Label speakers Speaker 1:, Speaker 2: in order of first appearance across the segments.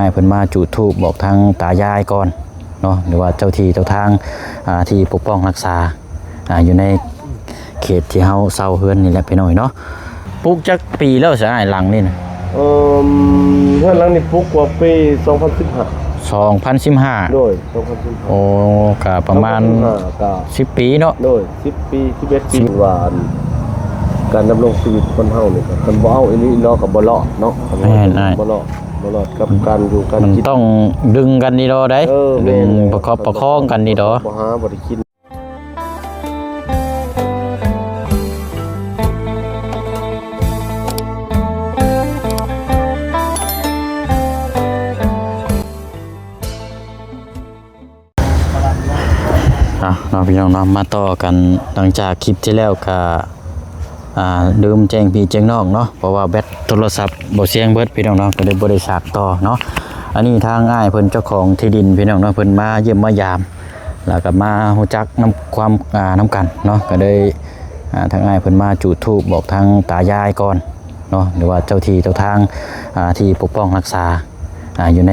Speaker 1: ให้เพิ่นมาจุดธูปบอกทางตายายก่อนเนาะหรือว่าเจ้าที่เจ้าทางที่ปกป้องรักษาอยู่ในเขตที่เฮาเซาเฮือนนี่แหละพี่น้อยเนาะปลูกจักปีแล้วสิอ้ายหลังนี่น่ะ
Speaker 2: เฮือนหลังนี่ปลูกกว่าปี2015โดย2015
Speaker 1: โอ้ก็ประมาณ10ปีเนาะ
Speaker 2: โดย10ปี11ปีว่าการดำรงชีวิตคนเฮานี่ก็คันบ่เอาอีหลีรอก็บ่รอดเนาะบ่รอดกับการอยู่กัน
Speaker 1: มันต้องดึงกันนี่ดอได้ดึงประคับประคองกันนี่ดอ
Speaker 2: บ่หาบ่ได้กิน
Speaker 1: น้องพี่น้องเนาะมาต่อกันหลังจากคลิปที่แล้วก็ลืมแจ้งพี่แจ้งน้องเนาะเพราะว่าแบตโทรศัพท์บ่เสียงเบิดพี่น้องเนาะก็เลยบ่ได้ฉากต่อเนาะอันนี้ทางอ้ายเพิ่นเจ้าของที่ดินพี่น้องเนาะเพิ่นมาเยี่ยมมายามแล้วก็มาฮู้จักนำความนำกันเนาะก็เลยทางอ้ายเพิ่นมาจุดธูปบอกทางตายายก่อนเนาะหรือว่าเจ้าที่เจ้าทางที่ปกป้องรักษาอยู่ใน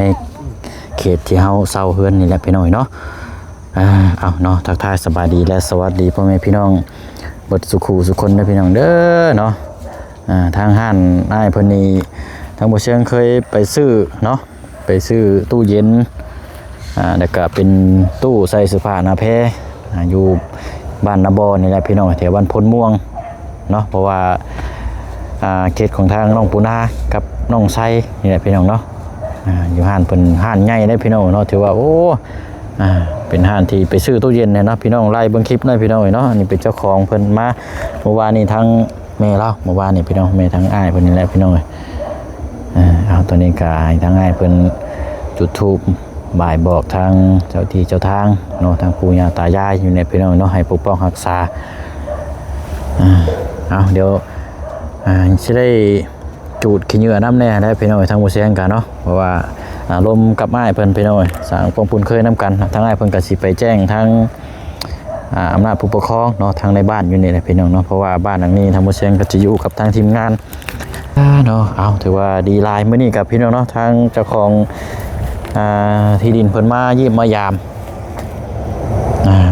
Speaker 1: เขตที่เฮาเซาเฮือนนี่แหละพี่น้อยเนาะเอาเนาะทักทายสบายดีและสวัสดีพ่อแม่พี่น้องบทสุขูสุคนนะพี่น้องเด้อเนาะทางห้านอ้ายเพิ่นนี่ทางบ่เชียงเคยไปซื้อเนาะไปซื้อตู้เย็นแล้วก็เป็นตู้ใส่เสื้อผ้าหน้าแพรอยู่บ้านนาบอนี่แหละพี่น้องแถวบ้านพลม่วงเนาะเพราะว่าเขตของทางน้องปูนากับน้องไซนี่แหละพี่น้องเนาะอยู่ห้านเพิ่นห้านใหญ่ได้พี่น้องเนาะถือว่าโอ้เป็นห้านที่ไปซื้อตู้เย็นเนี่ยเนาะพี่น้องไล่เบิ่งคลิปได้พี่น้องเนาะอันนี้เป็นเจ้าของเพิ่นมาเมื่อวานนี้ทั้งแม่เราเมื่อวานนี้พี่น้องแม่ทั้งอ้ายเพิ่นนี่แหละพี่น้องเอาตอนนี้ก็ให้ทั้งอ้ายเพิ่นจุดธูปบ่ายบอกทางเจ้าที่เจ้าทางเนาะทางปู่ย่าตายายอยู่ในพี่น้องเนาะให้ปกป้องรักษาเอาเดี๋ยวสิได้จูดขี้เหงื่อน้ำแน่ได้พี่น้องทางบ่เสียงกันเนาะเพราะว่าลมกับอ้ายเพิ่นพี่น้อยสร้างความคุ้นเคยนำกันทางอ้ายเพิ่นก็สิไปแจ้งทางอำนาจผู้ปกครองเนาะทางในบ้านอยู่นี่แหละพี่น้องเนาะเพราะว่าบ้านหลังนี้ทางบ่เชียงก็จะอยู่กับทางทีมงานเนาะเอาถือว่าดีหลายมื้อนี้กับพี่น้องเนาะทางเจ้าของที่ดินเพิ่นมาเยี่ยมมายาม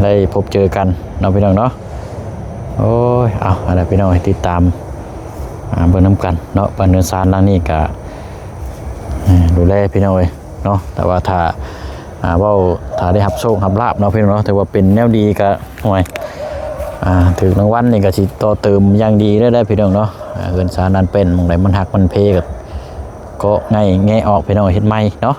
Speaker 1: ได้พบเจอกันเนาะพี่น้องเนาะโอ้ยเอาอะไรพี่น้องให้ติดตามเบิ่งนำกันเนาะบ้านเนินซานหลังนี้ก็ดูแลพี่น้องเลยเนาะแต่ว่าถ้าได้รับโชครับลาบเนาะพี่น้องเนาะแต่ว่าเป็นแนวดีก็ห่วยถึงรางวัลนี่ก็สิต่อเติมอย่างดีได้พี่น้องเนาะเงินสารนั้นเป็นมองไหนมันหักมันเพก็ง่ายแง่ออกพี่น้องเฮ็ดใหม่เนาะ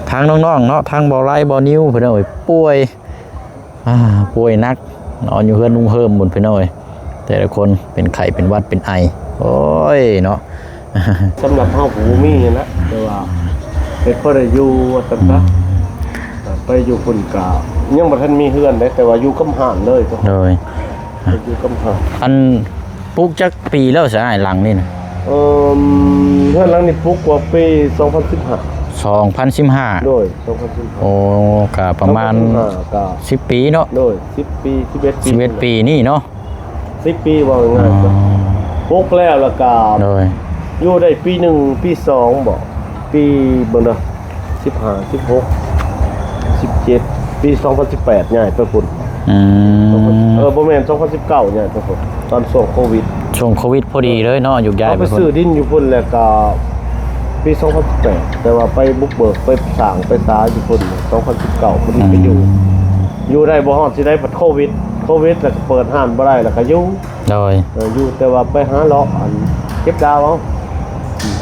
Speaker 1: ทางน้องๆเนาะทางบ่อไร่บ่อนิ้วพี่น้องป่วยนักนอนอยู่เฮือนนุ่งเฮิมบนพี่น้องแต่ละคนเป็นไข้เป็นวัดเป็นไอโอ้ยเนาะ
Speaker 2: สำหรับเฮาผู้มีนะแต่ว่าเป็นพอได้อยู่ซั่นซะไปอยู่พุ่นกะยังบ่ทันมีเฮือนได้แต่ว่าอยู่กำหานเลย
Speaker 1: โดย
Speaker 2: อยู่กำหาน
Speaker 1: อันปลูกจักปีแล้วสิอ้ายหลังนี่น่ะ
Speaker 2: เฮือนหลังนี่ปลูกกว่าปี2015โดย2015
Speaker 1: โอ้ก็ประมาณ10ปีเนาะ
Speaker 2: โดย10ปี
Speaker 1: 11ปีนี่เนาะ
Speaker 2: 10ปีว่าง่ายๆปลูกแล้วก็
Speaker 1: โดย
Speaker 2: อยู่ได้ปี1ปี2บ่ปีเบิ่งเด้อ15 16 17ปี2018ใหญ่ไปพุ่นบ่แม่น2019ใหญ่ไปพุ่นตอนช่วงโควิด
Speaker 1: พอดีเลยเนาะอยู่ย้าย
Speaker 2: ไปซื้อดินอยู่พุ่นแล้วก็ปี2018แต่ว่าไปบุกเบิกไปสร้างไปสาอยู่พุ่น2019พอดีไปอยู่ได้บ่ฮอดสิได้ปัดโควิดแล้วก็เปิดห้านบ่ได้แล้วก็อยู่แต่ว่าไปหาเลาะอันเก็บดาวเอา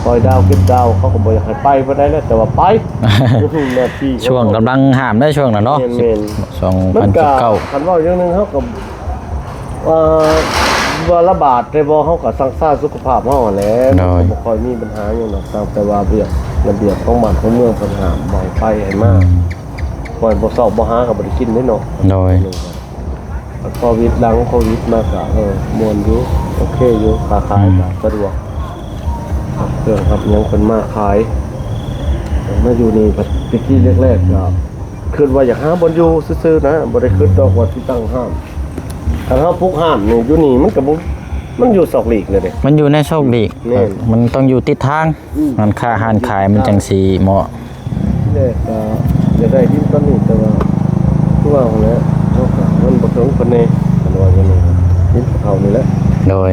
Speaker 2: ปล่อยดาวเก็บดาวเขาก็บ่อยากให้ไปบ่ได้แล้วแต่ว่าไป
Speaker 1: ช่วงกำลังห้ามได้ช่วงน่ะเนาะ
Speaker 2: 2019คันว่าอย่างนึงเฮาก็ว่าระบาดได้บ่เฮาก็รักษาสุขภาพเฮาแหละบ่ค่อยมีปัญหาหยังหรอกแต่ว่าระเบียบของบ้านของเมืองปัญหาบ่ไปให้มากปล่อยบ่เซาบ่หาก็บ่ได้กินได้เนาะ
Speaker 1: โดย
Speaker 2: โควิดหลังโควิดมาก็ม่วนอยู่โอเคอยู่ค้าขายก็สะดวกเครื่องครับยังคนมาขายมาอยู่นี่ปีที่แรกๆก็คิดว่าอยากหาบนอยู่ซื่อๆนะบ่ได้คิดดอกว่าที่ตั้งห้ามถ้าเฮาปลูกห้ามนี่อยู่นี่มันก็บ่ มันอยู่ศอกหลีกเลยเด้
Speaker 1: มันอยู่ในโชคดี
Speaker 2: แม่น
Speaker 1: มันต้องอยู่ติดทางมันค่าอาหารขายมันจังสีเหมาะ
Speaker 2: เนี่ยก็จะได้ยินตอนนี้แต่ว่าคือว่าของแล้วมันบ่ถึงคนนี้กันว่าอย่างนี้ยินเขานี่แหละ
Speaker 1: โดย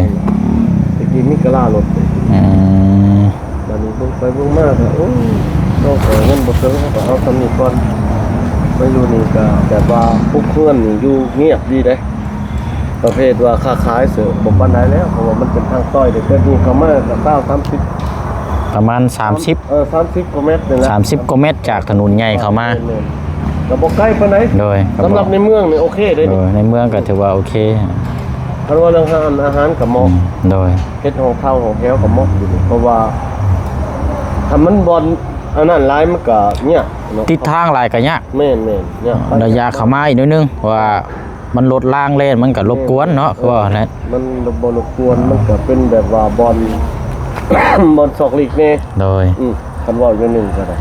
Speaker 2: ตะกี้มีกะลารถไป
Speaker 1: อืม
Speaker 2: บัดนี้เบิ่งไปเบิ่งมาก็โอ้ยต้องขอเงินบ่ถึงก็เอาทำนี้ก่อนไม่รู้นี่ก็แบบว่าพวกเพื่อนนี่อยู่เงียบดีเด้ประเภทว่าค้าขายเสือบ่ปานใดแล้วเพราะว่ามันเป็นทางต้อยเด้แต่นี่ก็มาก็30
Speaker 1: ประมาณ30
Speaker 2: 30กว่าเมตรนี่แหละ
Speaker 1: 30กว่าเมตรจากถนนใหญ่เข้ามา
Speaker 2: ก็บ่ใกล้ปานใด
Speaker 1: โดย
Speaker 2: สำหรับในเมืองนี่โอเคเด้
Speaker 1: โด
Speaker 2: นี่
Speaker 1: ยในเมืองก็ถือว่าโอเค
Speaker 2: คันว่าเรื่องอาหารก็เหมาะ
Speaker 1: โดย
Speaker 2: เฮ็ดของข้าวของแถวก็เหมาะอยู่นี่เพราะว่าถ้ามันบ่อนอันนั้นหลายมันก็เงียบเนาะ
Speaker 1: ติดทางหลายก็ยาก
Speaker 2: แม่นเนี่ย
Speaker 1: ระยะเข้ามาอีกนิดนึงว่ามันลดล่างเล่นมันก็รบกวนเนาะคือว่าแหละ
Speaker 2: มันบ่รบกวนมันก็เป็นแบบว่าบอล บอลศอกลีกแน่
Speaker 1: โดย
Speaker 2: คันว่าอยู่หนึงก็ได้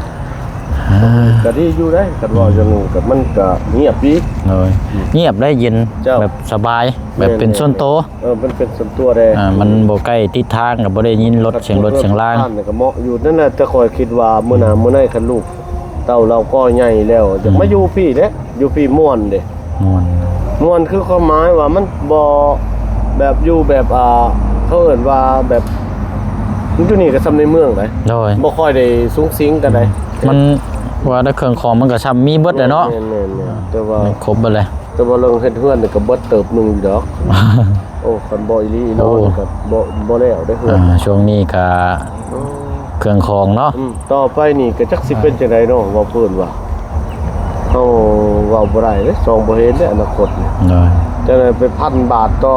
Speaker 2: ก็ดีอยู่ได้คันว่าอยู่หนึงก็มันก็เงียบดี
Speaker 1: โดยเงียบได้เย็น
Speaker 2: เจ้า
Speaker 1: แบบสบายแบบเป็นส่วนโตว
Speaker 2: มันเป็นส่วนตัวแด
Speaker 1: มันบ่ใกล้ติดทางก็บ่ได้ยินรถเสียงล่าง
Speaker 2: บ้นนี่ก็เหมาะอยู่นั่นแหละแต่คอยคิดว่ามื้อหน้ามื้อไหนคันลูกเต้าเราก็ใหญ่แล้วจะมาอยู่พี่เด้อยู่พี่ม่วนเด้
Speaker 1: ม่วน
Speaker 2: ม่วนคือความหมายว่ามันบ่แบบอยู่แบบเขาเอิ้นว่าแบบมันอยู่นี่ก็ซำในเมืองได
Speaker 1: โดย
Speaker 2: บ่ค่อยได้สูงสิงกันได
Speaker 1: มันว่าได้เครื่องของมันก็ซ้ำมีเบิดเลยเนาะ
Speaker 2: แม่นๆแต่ว่า
Speaker 1: ครบเบิดเลย
Speaker 2: แต่ว่าเรื่องเฮ็ดเฮือนนี่ก็เบิดเติบหนึงอยู่ดอก โอ้คันบ่อีหลีอีหลอนี่ก็บ่แล้วได้เฮือน
Speaker 1: ช่วงนี้ก็เครื่องของเนาะ
Speaker 2: ต่อไปนี่ก็จักสิเป็นจังไดเนาะว่าเพิ่นว่าเฮาเว้าบ่ได้เด้ซองบ่เห็นเด้อนาคตนี่
Speaker 1: โดย
Speaker 2: จะได้ไป1,000 บาทต่อ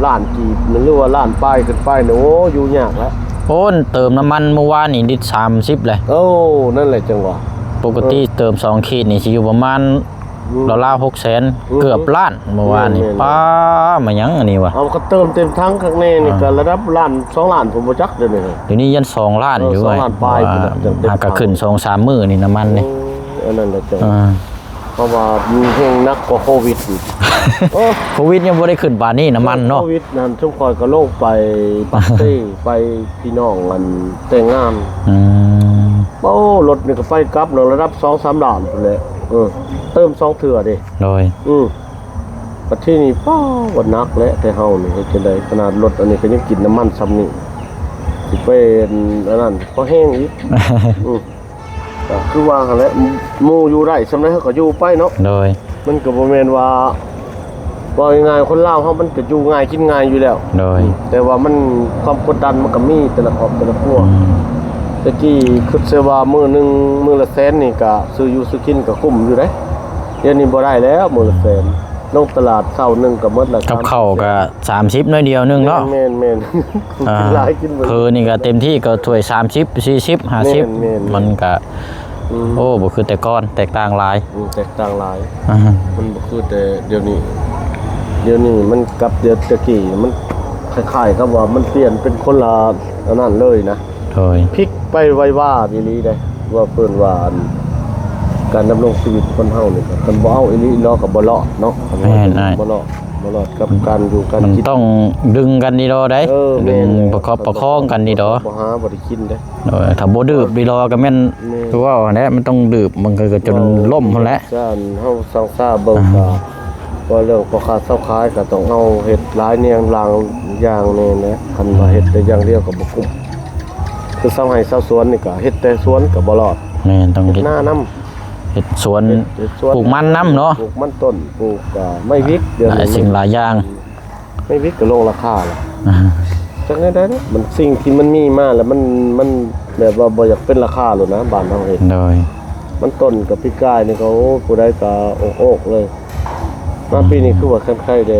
Speaker 2: ล้านกีบหรือว่าล้านป้ายขึ้นไปนี่โอ้อยู่ยากแล้ว
Speaker 1: โอ้นเติมน้ำมันเมื่อวานนี่ลิตร30เลย
Speaker 2: โอ้นั่นแหละจังหวะ
Speaker 1: ปกติเติม2ขีดนี่สิอยู่ประมาณราวๆ600,000เกือบล้านเมื่อวานนี่ป้ามาหยังอันนี้วะ
Speaker 2: เอาก็เติมเต็มทั้งข้างในนี่ก็ระดับล้าน2ล้านผมบ่จักเด้อนี่
Speaker 1: เดี๋ยวนี้ยัน2ล้านอยู่
Speaker 2: สองล้านปลายพุ่นน่ะจังเต็ม
Speaker 1: หากก็ขึ้น2-3มื้อนี่น้ำมันนี่
Speaker 2: อันนั้นแหละจัง
Speaker 1: อ่า
Speaker 2: เพราะว่ามีแห่งนักกว่าโควิดอีกโอ้
Speaker 1: โควิดยังบ่ได้ขึ้นปานนี้น้ำมันเนาะ
Speaker 2: โควิดนั่นช่วงคอยก็ลงไปปักเต้ ไปพี่น้องกันแต่งงาน
Speaker 1: อืม
Speaker 2: โอ้รถนี่ก็ไฟกลับเนาะระดับ 2-3 ล้านพุ่นแหละเติม2เทื่อดิ
Speaker 1: โดย
Speaker 2: ปัจจุบันนี้ป้าวันนักและแต่เฮานี่เฮ็ดจังได๋ขนาดรถอันนี้ก็ยังกินน้ำมันซ้ำนี่สิเป็นอันนั้นพอแห้งอีก ก็คือว่าหั่นแหละหมู่อยู่ได้สำาใดเฮาก็อยู่ไปเนาะ
Speaker 1: โดย
Speaker 2: มันก็บ่แม่นว่าง่ายๆคนลาวเฮามันก็อยู่ง่ายกินง่ายอยู่แล้ว
Speaker 1: โดย
Speaker 2: แต่ว่ามันความกดดันมันก็มีแต่ละครอบแต่ละพวก
Speaker 1: อืม
Speaker 2: ตะกี้คิดเสียว่ามื้อหนึงมื้อละแสนนี่ก็ซื้ออยู่ซื้อกินก็คุ้มอยู่เด้เดี๋ยวนี้บ่ได้แล้วมื้อละแสนลงตลาดเช้าหนึงก็หมดละ
Speaker 1: กับข้าวก็30น้อยเดียวนึงเนาะ
Speaker 2: แม่นๆ
Speaker 1: อ่า
Speaker 2: กินหลายกินบ่
Speaker 1: คือนี่ก็เต็มที่ก็ถ้วย30 40
Speaker 2: แม่น
Speaker 1: 50มันก็ โอ้บ่คือแต่ก่อนแตกต่างหลาย
Speaker 2: แตกต่างหลาย
Speaker 1: อ่า
Speaker 2: มันบ่คือแต่เดี๋ยวนี้มันกับเดี๋ยวตะกี้มันคล้ายๆกับว่ามันเปลี่ยนเป็นคนละอันนั้นเลยนะ
Speaker 1: โดย
Speaker 2: พลิกไปไวว่าอีหลีได้ว่าเพิ่นว่าอันการดำรงชีวิตคนเฮานี่ก็คันบ่เอาอีหลีล้อก็บ่เลาะเนาะคันว่าบ่เลาะกับการอยู่การ
Speaker 1: มัน
Speaker 2: กิน
Speaker 1: ต้องดึงกันดีดอได้
Speaker 2: แม่
Speaker 1: ดึง
Speaker 2: น
Speaker 1: ประคองกันดีดอ
Speaker 2: บ่หาบ่ได้กินเด้
Speaker 1: โดยถ้าบ่ดื้อดีดอก็แม่น
Speaker 2: แม่น
Speaker 1: คือว่าแหละมันต้องดื้อมันก็จนล่มพุ่นแหละ
Speaker 2: ซ่านเฮาสังสาเบิ่งก็ว่าเรื่องพ่อค้าเซาขายก็ต้องเอาเฮ็ดหลายแนวหลางอย่างแน่นะคันว่าเฮ็ดแต่อย่างเดียวก็บ่คุ้มคือเซาให้เซาสวนนี่ก็เฮ็ดแต่สวนก็บ่รอด
Speaker 1: แม่นต้อง
Speaker 2: เฮ็ด
Speaker 1: เฮ็ด
Speaker 2: หน้านํ
Speaker 1: เฮ็ดสวนปลูกมันน้ำเนาะ
Speaker 2: ปลูกมันต้นปลูกไม่วิกเดี๋ยว
Speaker 1: หลาย
Speaker 2: นี้
Speaker 1: สิ่งหลายอย่าง
Speaker 2: ไม่วิกก็ลงราคาแล้ว
Speaker 1: อ่า
Speaker 2: จังได๋ได้มันสิ่งที่มันมีมาแล้วมันแบบว่าบ่อยากเป็นราคาหรอกนะบ้านเฮาเฮ็ด
Speaker 1: โดย
Speaker 2: มันต้นกับพี่กายนี่ก็โอ้ผู้ใดก็โอกเลยมาปีนี้คือว่าใครๆเด้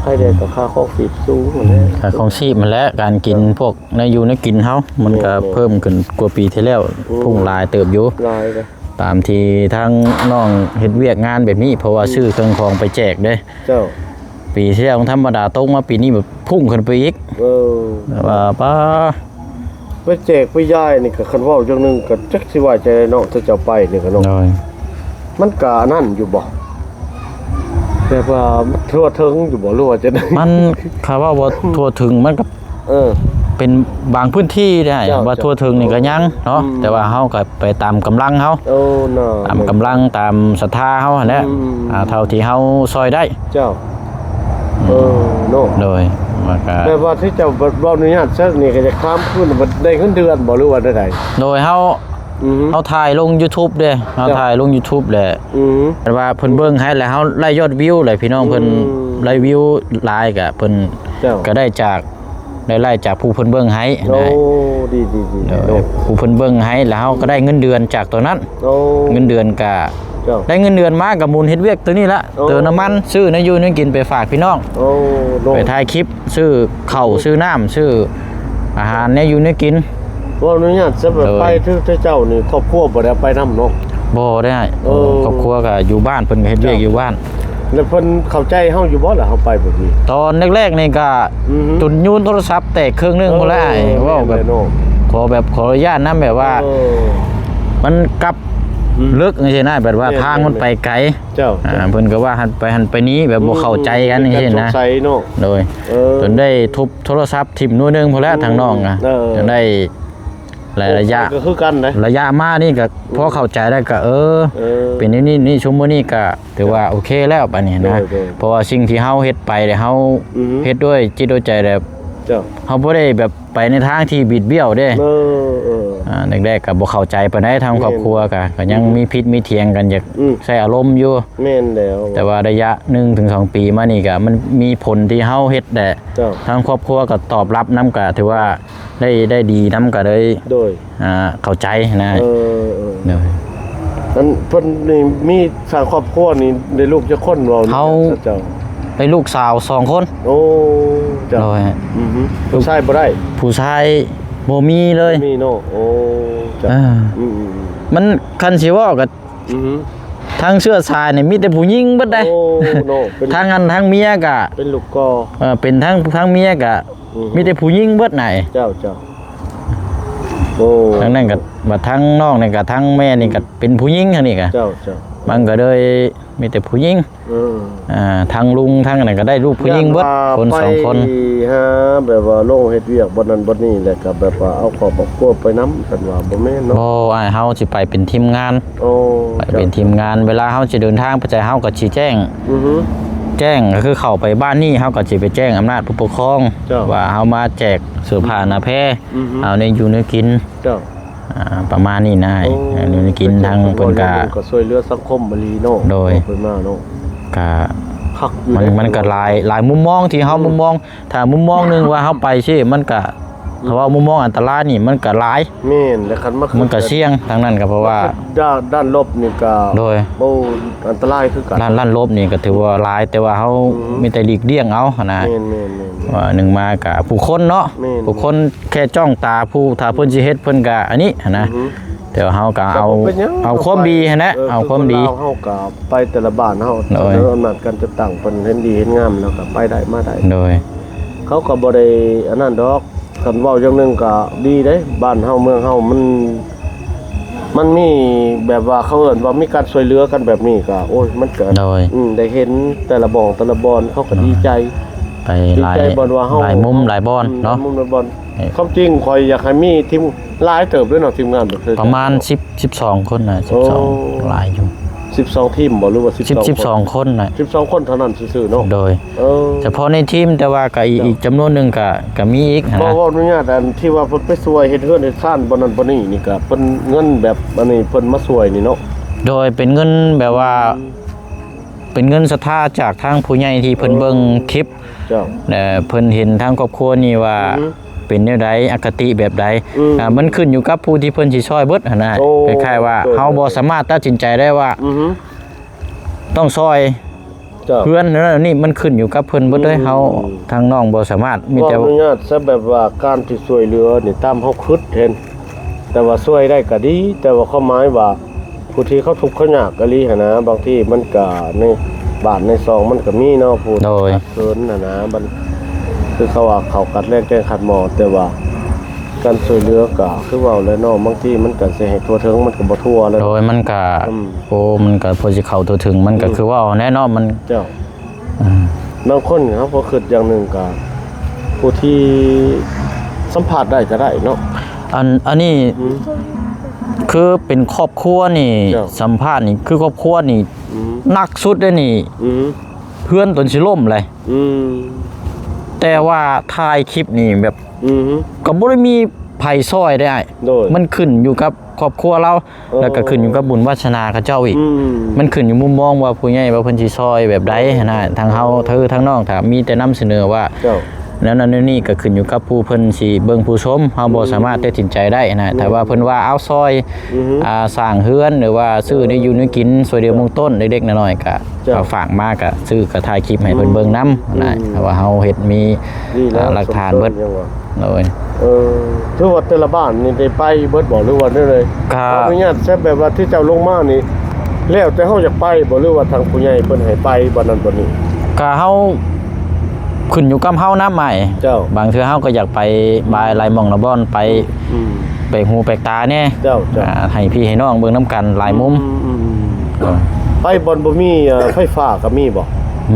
Speaker 2: ใครเด้กับค่าของฟีดสูงหมดแล้ว
Speaker 1: ค่าของชีพมันแหละการกินพวกในอยู่ในกินเฮามันก็เพิ่มขึ้นกว่าปีที่แล้วพุ่งหลายเติบอยู่
Speaker 2: ลายเลย
Speaker 1: ตามที่ทั้งน้องเฮ็ดเวียกงานแบบนี้เพราะว่าซื้อเครื่องของไปแจกเด้
Speaker 2: เจ้า
Speaker 1: ปีที่แล้วธรรมดาตกมาปีนี้แบบพุ่งขึ้นไปอีก
Speaker 2: เออ
Speaker 1: ว่าป้า
Speaker 2: ไปแจกไปย้ายนี่ก็คันเว้าจังหนึงก็จักสิว่าใจเนาะถ้าเจ้าไปนี่ก็เนาะ
Speaker 1: โดย
Speaker 2: มันก็อันนั่นอยู่บ่ แต่ว่าทั่วถึงอยู่บ่รู้ว่าจะได้
Speaker 1: มันคำว่าบ่ทั่วถึงมันก็
Speaker 2: เออ
Speaker 1: เป็นบางพื้นที่ได้
Speaker 2: เจ้า
Speaker 1: ว่าทั่วถึงนี่ก็ยังเนาะ
Speaker 2: อืม
Speaker 1: แต่ว่าเฮาก็ไปตามกำลังเฮา
Speaker 2: โอ้น่ะ
Speaker 1: ตามกำลังตามศรัทธาเฮาหั่นแหละ
Speaker 2: อืม
Speaker 1: เท่าที่เฮาซอยได้
Speaker 2: เจ้าเออโน่
Speaker 1: โดยว่าก็
Speaker 2: แต่ว่าที่เจ้าบ่อนุญาตซักนี่ก็จะข้ามขึ้นบ่ได้เงินเดือนบ่หรือว่าใด
Speaker 1: โดยเฮา
Speaker 2: ๆอือฮึ
Speaker 1: เฮาถ่ายลง YouTube เด้เฮา
Speaker 2: เจ้า
Speaker 1: ถ่ายลง YouTube แหละ
Speaker 2: อือฮึ
Speaker 1: แต่ว่าเพิ่นเบิ่งให้แล้วเฮาไล่ยอดวิวเลยพี่น้องเพิ่น
Speaker 2: อืม
Speaker 1: ไล่วิวหลายก็เพิ่น
Speaker 2: เจ้า
Speaker 1: ก็ได้จากได้ไล่จากผู้เพิ่นเบิ่งให้
Speaker 2: โอ้
Speaker 1: นะ
Speaker 2: ดีๆ
Speaker 1: โด
Speaker 2: ๆโน่
Speaker 1: ยผู้เพิ่นเบิ่งให้แล้วเฮาก็ได้เงินเดือนจากตัวนั้น
Speaker 2: โอ้
Speaker 1: เงินเดือนก็
Speaker 2: เจ้า
Speaker 1: ได้เงินเดือนมากับมูลเฮ็ดเวียกตัวนี้ละ
Speaker 2: โอ้
Speaker 1: เติมน้ำมันซื้อเนื้ออยู่เนื้อกินไปฝากพี่น้อง
Speaker 2: โอ้โน่
Speaker 1: ไปถ่ายคลิปซื้อข้าวซื้อน้ำซื้ออาหารเนื้ออยู่เนื้อกิน
Speaker 2: บ่อนุญาตซักแบบไปที่เจ้านี่ครอบครัวบ่ได้ไปนำเนาะ
Speaker 1: บ่ได้
Speaker 2: โอ้
Speaker 1: ครอบครัวก็อยู่บ้านเพิ่นก็เฮ็ดเวียกอยู่บ้าน
Speaker 2: แล้วเพิ่นเข้าใจเฮาอยู่บ่ล่ะเฮาไปแบบนี้
Speaker 1: ตอนแรกๆนี่ก็
Speaker 2: อือฮึ
Speaker 1: จุดยูนโทรศัพท์แตกเครื่องนึงหมดแล้วไอ้เว้าแบบ
Speaker 2: โน่
Speaker 1: ขออนุญาตนํแบบว่า
Speaker 2: เออ
Speaker 1: มันกลับ
Speaker 2: อืม
Speaker 1: ลึกจังซี่นะแบบว่า
Speaker 2: แม่น
Speaker 1: ทางมันไปไกล
Speaker 2: เจ้า
Speaker 1: เพิ่นก็ว่าหันไปนี้แบบบ่เข้าใจกันจังซี่
Speaker 2: มี
Speaker 1: นะ
Speaker 2: การสงสัยเนาะ
Speaker 1: โดย
Speaker 2: เออ
Speaker 1: จนได้ทุบโทรศัพท์ทิ่มนู่นนึงพอแล้วทางน้องอ่ะ
Speaker 2: เออ
Speaker 1: จนได้หลายระยะ
Speaker 2: ก็คือกันนะ
Speaker 1: ระยะมานี่ก็พอเข้าใจได้ก็
Speaker 2: เออ
Speaker 1: เป็นนี่ชั่วโมงนี้ก็ถือว่าโอเคแล้วบัดนี้นะ
Speaker 2: โดย
Speaker 1: เพราะว่าสิ่งที่เฮาเฮ็ดไปเนี่ยเฮา
Speaker 2: อือฮึ
Speaker 1: เฮ็ดด้วยจิตด้วยใจแบบ
Speaker 2: เจ้า
Speaker 1: เฮาบ่ได้แบบไปในทางที่บิดเบี้ยวเด้
Speaker 2: เออ
Speaker 1: แรกๆก็บ่เข้าใจปานใดทางครอบครัวก็ยังมีพิษมีเถียงกันอยาก
Speaker 2: อืม
Speaker 1: ใช้อารมณ์อยู่
Speaker 2: แม่นแล้ว
Speaker 1: แต่ว่าระยะ 1-2 ปีมานี่ก็มันมีผลที่เฮาเฮ็ดแต่
Speaker 2: เจ้า
Speaker 1: ทางครอบครัวก็ตอบรับนำก็ถือว่าได้ดีนำก็เลย
Speaker 2: โดย
Speaker 1: เข้าใจนะ
Speaker 2: เออ
Speaker 1: เดี๋ยว
Speaker 2: นั้นเพิ่นนี่มีสร้างครอบครัวนี่ได้ลูกจะคนบ่
Speaker 1: เขา
Speaker 2: เจ้า
Speaker 1: ได้ลูกสาว2 คน
Speaker 2: โอ้เจ้า
Speaker 1: โดย
Speaker 2: อือฮึลูกชายบ่ได้
Speaker 1: ผู้ชายบ่มีเลย
Speaker 2: มีเนาะโอ้เจ้า
Speaker 1: อ่า
Speaker 2: อืม
Speaker 1: มันคันสิเว้าก็
Speaker 2: อือฮึ
Speaker 1: ทางเชื้อสายนี่มีแต่ผู้หญิงเบิดได้
Speaker 2: โอ้เนาะเป็น
Speaker 1: ทางอันทางเมียก็
Speaker 2: เป็นลูกกอ
Speaker 1: เป็นทางเมียก็
Speaker 2: อือฮึ
Speaker 1: มีแต่ผู้หญิงเบิดไหน
Speaker 2: เจ้าโอ้
Speaker 1: ทางนั้นก็ว่าทางน้องนี่ก็ทางแม่นี่ก็เป็นผู้หญิงทางนี้ก็
Speaker 2: เจ้า
Speaker 1: มันก็เลยมีแต่ผู้หญิง
Speaker 2: เออ
Speaker 1: ทางลุงทางนั้นก็ได้ลูกผู้หญิงเบิดคนสองคน
Speaker 2: ไปหาแบบว่าลงเฮ็ดเวียกบ่นั้นบ่นี้แหละก็แบบว่าเอาครอบครัวไปนำกันว่าบ่แม่นเนาะ
Speaker 1: บ่อ้ายเฮาสิไปเป็นทีมงาน
Speaker 2: โอ้
Speaker 1: ไปเป็นทีมงานเวลาเฮาจะเดินทางไปใจเฮาก็สิแจ้ง
Speaker 2: อือฮึ
Speaker 1: แจ้งก็คือเข้าไปบ้านนี่เฮาก็สิไปแจ้งอำนาจผู้ปกครอง
Speaker 2: เจ้า
Speaker 1: ว่าเฮามาแจกเสื้อผ้าหน้าแพร
Speaker 2: อือฮึ
Speaker 1: เอาในอยู่ในกิน
Speaker 2: เจ้า
Speaker 1: ประมาณนี้นะอยู่ในกินทางเพิ่นก็
Speaker 2: ก็ช่วยเหลือสังคมบริโนาะ
Speaker 1: โดย
Speaker 2: เพิ่นมาเนาะ
Speaker 1: ก็
Speaker 2: คักอยู่
Speaker 1: มันก็หลายมุมมองที่เฮามุมมองถ้ามุมมองหนึงว่าเฮาไปสิมันก็ถ้าว่ามุมมองอันตรายนี่มันก็หลาย
Speaker 2: แม่นแล้วคันมา
Speaker 1: มันก็เสี่ยงทางนั้นก็เพราะว่า
Speaker 2: ด้านลบนี่ก็
Speaker 1: โดย
Speaker 2: โอ้อันตรายคือกัน
Speaker 1: ล้านลบนี่ก็ถือว่าหลายแต่ว่าเฮามีแต่หลีกเลี่ยงเอานะ
Speaker 2: แม่น
Speaker 1: ว่าหนึ่งมากับผู้คนเนาะ
Speaker 2: แม่น
Speaker 1: ผู้คนแค่จ้องตาผู้ถ้าเพิ่นสิเฮ็ดเพิ่นก็อันนี้นะ
Speaker 2: อือฮึ
Speaker 1: แต่ว่าเฮาก็เอา
Speaker 2: แต่บ่เป็นหยัง
Speaker 1: เอาความดีหั้นแหละเอาความดี
Speaker 2: เฮาก็ไปแต่ละบ้านเฮา
Speaker 1: โดย
Speaker 2: เสนออำนาจกันจะตั้งเพิ่นเห็นดีเห็นงามแล้วก็ไปได้มาได้
Speaker 1: โดย
Speaker 2: เขาก็บ่ได้อันนั้นดอกคันเว้าอย่างหนึงก็ดีเด้บ้านเฮาเมืองเฮามันมีแบบว่าเขาเอิ้นว่ามีการช่วยเหลือกันแบบนี้ก็โอ้ยมันก็
Speaker 1: โดย
Speaker 2: ได้เห็นแต่ละบ่องแต่ละบอนเขาก็ดีใจ
Speaker 1: ไป
Speaker 2: ดี
Speaker 1: หลาย
Speaker 2: ใจบ่ว่าเฮา
Speaker 1: หลายมุมหลายบอนเนาะ
Speaker 2: หลยมุมหลายบอน
Speaker 1: เอ้ย
Speaker 2: ความจริงข่อยอยากให้มีทีมหลายเติบด้วยเนาะทีมงานแบบเคย
Speaker 1: ประมาณ10 12คนน่ะ
Speaker 2: โอ้
Speaker 1: 12หลายอยู่
Speaker 2: 12ทีมบ่หรือว่า12
Speaker 1: 12คนน่ะ
Speaker 2: 12คนเท่านั้นซื่อๆเนาะ
Speaker 1: โดย
Speaker 2: เออ
Speaker 1: เฉพาะในทีมแต่ว่าก็อีกจำนวนหนึงก็มีอีก
Speaker 2: บ่
Speaker 1: นะ
Speaker 2: ว่าอนุญาตอันที่ว่าเพิ่นไปช่วยเฮ็ดเฮือนเฮ็ดซ่านบ่นั้นบ่นี้นี่ก็เพิ่นเงินแบบอันนี้เพิ่นมาช่วยนี่เนาะ
Speaker 1: โดยเป็นเงินแบบว่าเป็นเงินศรัทธาจากทางผู้ใหญ่ที่เพิ่นเบิ่งคลิป
Speaker 2: เจ้า
Speaker 1: เพิ่นเห็นทางครอบครัวนี่ว่า
Speaker 2: อือฮึ
Speaker 1: เป็นแนวใดอคติแบบใด
Speaker 2: ม
Speaker 1: มันขึ้นอยู่กับผู้ที่เพิ่นสิช่วยเบิดหั่นน่ะ
Speaker 2: โอ้
Speaker 1: คล้ายๆว่า
Speaker 2: โดย
Speaker 1: เฮาบ่สามารถตัดสินใจได้ว่า
Speaker 2: อือฮึ
Speaker 1: ต้องช่วย
Speaker 2: เจ้า
Speaker 1: เพื่อนนั่นนี่มันขึ้นอยู่กับเพิ่นเบิดเลย
Speaker 2: อืม
Speaker 1: เฮาทางน้องบ่สามารถมี
Speaker 2: ว่า
Speaker 1: แต่
Speaker 2: อนุญาตซะแบบว่าการที่ช่วยเหลือนี่ตามเฮาคิดเห็นแต่ว่าช่วยได้ก็ดี แต่ว่าความหมายว่าผู้ที่เขาทุกข์เขายากกะลีหั่นนะบางทีมันก็ในบ้านในซองมันก็มีเนาะผู้
Speaker 1: โดย
Speaker 2: เกินน่ะนะมันคือเขาว่าเขากัดแรกแก้ขัดหมอแต่ว่าการช่วยเหลือก็คือเว้าแล้วเนาะบางทีมันก็สิให้ทั่วถึงมันก็บ่ทั่วแล้ว
Speaker 1: โดยมันก็
Speaker 2: อืม
Speaker 1: โอ้มันก็พอสิเข้าตัวถึงมันก็คือว่าแน่นอนมัน
Speaker 2: เจ้า บางคนครับพอคิดอย่างหนึงก็ผู้ที่สัมผัสได้ก็ได้เนาะ
Speaker 1: อันนี้
Speaker 2: อืม
Speaker 1: คือเป็นครอบครัวนี่
Speaker 2: เจ้า
Speaker 1: สัมภาษณ์นี่คือครอบครัวนี่
Speaker 2: อืม
Speaker 1: หนักสุดเลยนี่
Speaker 2: อืม
Speaker 1: เพื่อนตนสิล่มเลย
Speaker 2: อืม
Speaker 1: แต่ว่าถ่ายคลิปนี่แบบ
Speaker 2: อืม
Speaker 1: ก็บ่ได้มีไผซอยได้
Speaker 2: โดย
Speaker 1: มันขึ้นอยู่กับครอบครัวเรา แล้วก็ขึ้นอยู่กับบุญวาสนาเขาเจ้าอีก
Speaker 2: อืม
Speaker 1: มันขึ้นอยู่มุมมองว่าผู้ใหญ่ว่าเพิ่นสิซอยแบบใดนะทางเฮาทางน้องถ้ามีแต่นำเสนอว่า
Speaker 2: เจ้า
Speaker 1: แล้วนั่นนี่ก็ขึ้นอยู่กับผู้เพิ่นสิเบิ่งผู้ชมเฮาบ่สามารถตัดสินใจได้นะแต่ว่าเพิ่นว่าเอาซอย
Speaker 2: อือฮึ
Speaker 1: สร้างเฮือนหรือว่าซื้อได้อยู่ได้กินสวยเดียวเมืองต้นเล็กๆน้อยๆก็
Speaker 2: จ้ะ
Speaker 1: เอาฝากมาก็ซื้อก็ถ่ายคลิปให้เพิ่นเบิ่งนำนะแต่ว่าเฮาเฮ็ดมี
Speaker 2: ดีแล้ว
Speaker 1: หลักฐานเบิด
Speaker 2: สมต้ยังว่า
Speaker 1: เลย
Speaker 2: ถือว่าแต่ละบ้านนี่ได้ไปเบิดบ่หรือว่าได้เลย
Speaker 1: ก็
Speaker 2: ขออนุญาตแซ่แบบว่าที่เจ้าลงมานี่แล้วแต่เฮาอยากไปบ่หรือว่าทางผู้ใหญ่เพิ่นให้ไปบ่นั้นบ่นี้
Speaker 1: ก็เฮาขึ้นอยู่กับเฮาน้ำใหม่
Speaker 2: เจ้า
Speaker 1: บางเทื่อเฮาก็อยากไปบายหลายหม่องละบ่อนไป
Speaker 2: อืม
Speaker 1: ไปหูไปตาแน่
Speaker 2: เจ้า
Speaker 1: ให้พี่ให้น้องเบิ่งน้ำกันหลายมุม
Speaker 2: อืไปบ่อนบ่มีไฟฟ้าก็มีบ่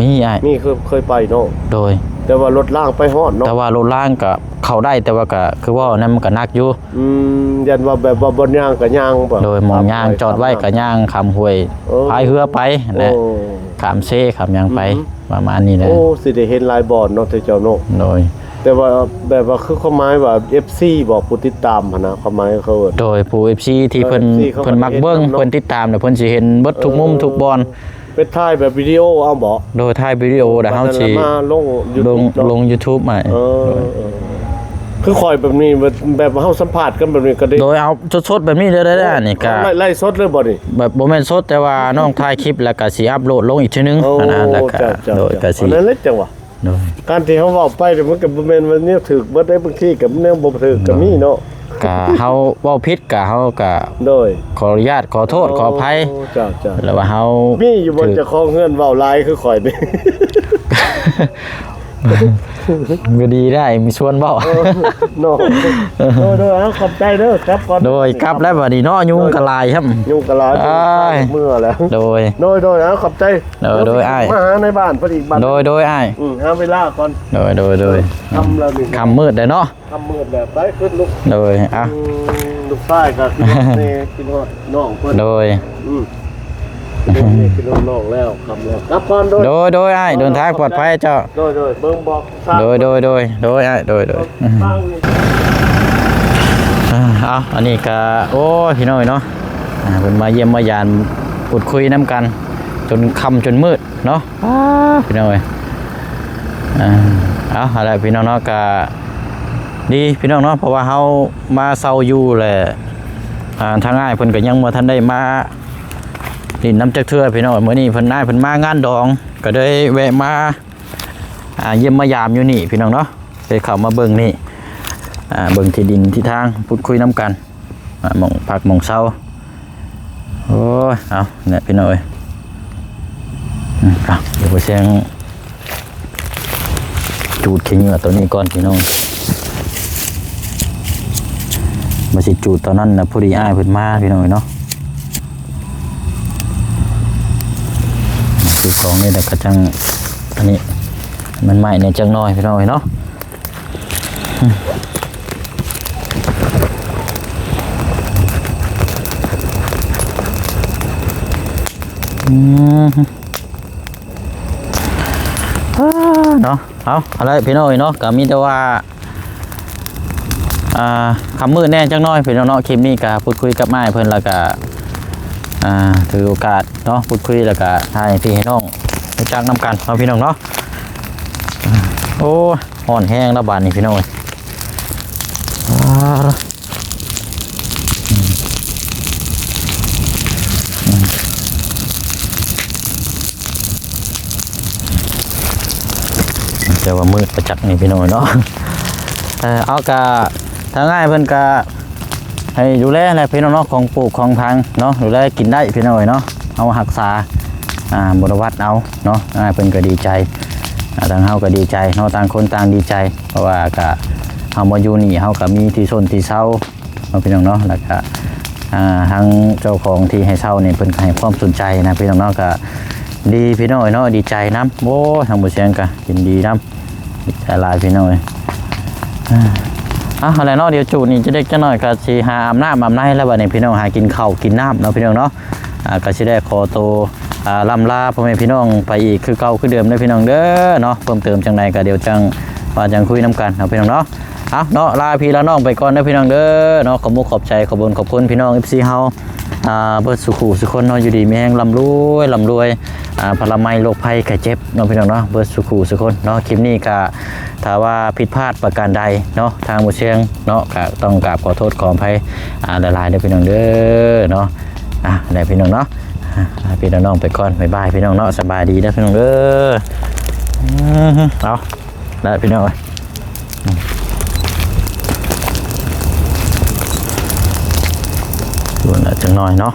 Speaker 1: มีอ้าย
Speaker 2: มีเคยไปเนาะ
Speaker 1: โดย
Speaker 2: แต่ว่ารถล่างไปฮอดเนาะ
Speaker 1: แต่ว่ารถล่างก็เข้าได้แต่ว่าก็คือว่านั่นมันก็หนักอยู่
Speaker 2: ยันว่าแบบว่าบ่ย่างก็ย่างบ่
Speaker 1: โดยหมองย่างจอดไว้ก็ย่างข้ามห้วย
Speaker 2: โอ้
Speaker 1: พายเรือไป
Speaker 2: โอ้
Speaker 1: นะข้ามเซ่ข้ามหยังไป
Speaker 2: อือฮึ
Speaker 1: ประมาณนี้แหละ
Speaker 2: โอ้สิได้เห็นหลายบ่อนเนาะที่เจ้าเนาะ
Speaker 1: โดย
Speaker 2: แต่ว่าแบบว่าคือความหมายว่า FC บอกผู้ติดตามหั่นนะความหมายเขาเอิ้น
Speaker 1: โดยผู้ FC ที่เพิ่น
Speaker 2: FC เขาก็
Speaker 1: เพิ่นมักเบิ่ง
Speaker 2: เห็นนำเนาะ
Speaker 1: เพิ่นติดตามแล้วเพิ่นสิเห็นเบิดทุกมุมทุกบอน
Speaker 2: เป็นถ่ายแบบวิดีโอเอาบ่
Speaker 1: โดยถ่ายวิดีโอแล้วเฮาสิ
Speaker 2: มาลง
Speaker 1: ลง
Speaker 2: YouTube เนาะ
Speaker 1: ลง YouTube ใหม่
Speaker 2: เออคือคอยแบบนี้แบบเฮาสัมภาษณ์กันแบบนี้ก็ได้
Speaker 1: โดยเอาสดๆแบบนี้เลยได้ๆนี่ก็
Speaker 2: ไล่สดเลยบ่นี่
Speaker 1: แบบบ่แม่นสดแต่ว่าน้องถ่ายคลิปแล้วก็สิอัปโหลดลงอีกทีนึง
Speaker 2: โอ้
Speaker 1: นะแล้วก็
Speaker 2: จ้ะ
Speaker 1: โดยก็สิ
Speaker 2: อันนั้นเล็กจังวะ
Speaker 1: โดย
Speaker 2: การที่เขาเว้าไปเนี่ยมันก็บ่แม่นว่าเนี่ยถูกเบิดได้บางทีก็แนวบ่ถูกก็มีเนาะ
Speaker 1: ก็เฮาเว้าผิดก็เฮาก็
Speaker 2: โดย
Speaker 1: ขออนุญาตขอโทษขออภัย
Speaker 2: โจ้า
Speaker 1: แล้วว่าเฮา
Speaker 2: มีอยู่บนเจะคองเฮือนเว้าหลายคือข่อยนี่
Speaker 1: ก็ดีได้มีส่วนเว้า
Speaker 2: เนาะโดยเอาขอบใจเด้อครับก่อน
Speaker 1: โดยกลับแล้วบัดนี้เนาะยุงกะลายครับ
Speaker 2: ยุ่งกะลา
Speaker 1: อ้าย
Speaker 2: เมื่อแล้ว
Speaker 1: โดย
Speaker 2: โดยเอาขอบใจ
Speaker 1: โดยอ้าย
Speaker 2: มาหาในบ้านเพิ่นอีกบ้าน
Speaker 1: โดยอ้าย
Speaker 2: หาเวลาก่อน
Speaker 1: โดย
Speaker 2: ทำแล้วนี่
Speaker 1: คำมืดได้เนาะ
Speaker 2: ทำมืดแบบไปขึ้นลูก
Speaker 1: โดยอ่ะ
Speaker 2: ลูกชายก็คิดว่านี่คิดว่าน้องเพิ่น
Speaker 1: โดย
Speaker 2: อืมคิดว่าน้องแล้วคำแล้วกลับก่อนโดย
Speaker 1: โดยอ้ายเดินทางปลอดภัยเจ้า
Speaker 2: โดยเบิ่งบอกทราบ
Speaker 1: โดยอ้ายโดย
Speaker 2: ฟังนี่
Speaker 1: เอาอันนี้ก็โอ้ยพี่น้อยเนาะเป็นมาเยี่ยมมายานพูดคุยน้ำกัน จนค่ำจนมืดเนาะพี่น้อยเอาอะไรพี่น้องเนาะก็ดีพี่น้องเนาะเพราะว่าเฮามาเซาอยู่แหละทางง่ายเพิ่นก็ยังบ่ทันได้มาดินน้ำจักเทื่อพี่น้องมื้อนี้เพิ่นนายเพิ่นมางานดองก็ได้แวะมาเยี่ยมมายามอยู่นี่พี่น้องเนาะได้เข้ามาเบิ่งนี่ เบิ่งที่ดินที่ทางพูดคุยน้ำกันหมองพักหมองเศร้าโอ้ยเอาเนี่ยพี่น้อยเดี๋ยวไปเสียงจูดขี้เหงื่อตัวนี้ก่อนพี่น้องมาสิจูดตอนนั้นนะพอดีอ้ายเพิ่นมาพี่น้อยเนาะคือของนี่แต่กระจังอันนี้มันใหม่เนี่ยจังน้อยพี่น้อยเนาะเนาะเอาอะไรพี่น้อยเนาะก็มีแต่ว่าคำมืดแน่จังน้อยพี่น้องเนาะคลิปนี้ก็พูดคุยกับไม้เพิ่นแล้วก็ถือโอกาสเนาะพูดคุยแล้วก็ให้พี่ให้น้องรู้จักน้ำกันเอาพี่น้องเนาะโอ้ห่อนแห้งแล้วบาดนี้พี่น้อยแต่ว่ามืดประจักษ์นี่พี่น้อยเนาะเอากะทางง่ายเพิ่นกะให้ดูแลอะไรพี่น้องเนาะของปลูกของทางเนาะดูแลกินได้พี่น้อยเนาะเอารักษาบริวัติเอาเนาะง่ายเพิ่นก็ดีใจทางเฮาก็ดีใจเนาะต่างคนต่างดีใจเพราะว่ากะเฮามาอยู่นี่เฮาก็มีที่ส้นที่เซาเนาะพี่น้องเนาะแล้วก็ทางเจ้าของที่ให้เช่านี่เพิ่นก็ให้ความสนใจนะพี่น้องเนาะก็ ดีพี่น้อยเนาะดีใจน้ำโอ้ทางบุเชียงกะยินดีน้ำดีใจหลายพี่น้อยอะไรเนาะเดี๋ยวจูนี่จะเด็กจะหน่อยก็สิหาอาบน้ำอาบในแล้วบัดนี้พี่น้องหากินข้าวกินน้ำเนาะพี่น้องเนาะก็สิได้ขอตัวลำลาพ่อแม่พี่น้องไปอีกคือเก่าคือเดิมเด้อพี่น้องเด้อเนาะเพิ่มเติมจังใดก็เดี๋ยวจังว่าจังคุยน้ำกันเนาะพี่น้องเนาะเอาเนาะลาพี่ละน้องไปก่อนเด้อพี่น้องเด้อเนาะขอบมุกขอบใจขอบคุญขอบคุณพี่น้อง FC เฮาเบิดสุขุสุคนเนาะอยู่ดีมีแห้งลำรวยพลไม้โรคภัยไข้เจ็บเนาะพี่น้องเนาะเบิดสุขุสุคนเนาะคลิปนี้ก็ถ้าว่าผิดพลาดประการใดเนาะทางบุเชียงเนาะก็ต้องกราบขอโทษขออภัยหลายๆเด้อพี่น้องเด้อเนาะได้พี่น้องเนาะพี่น้องไปก่อนบ๊ายบายพี่น้องเนาะสบายดีเด้อพี่น้องเด้อเอาได้พี่น้องส่วนจังหน่อยเนาะ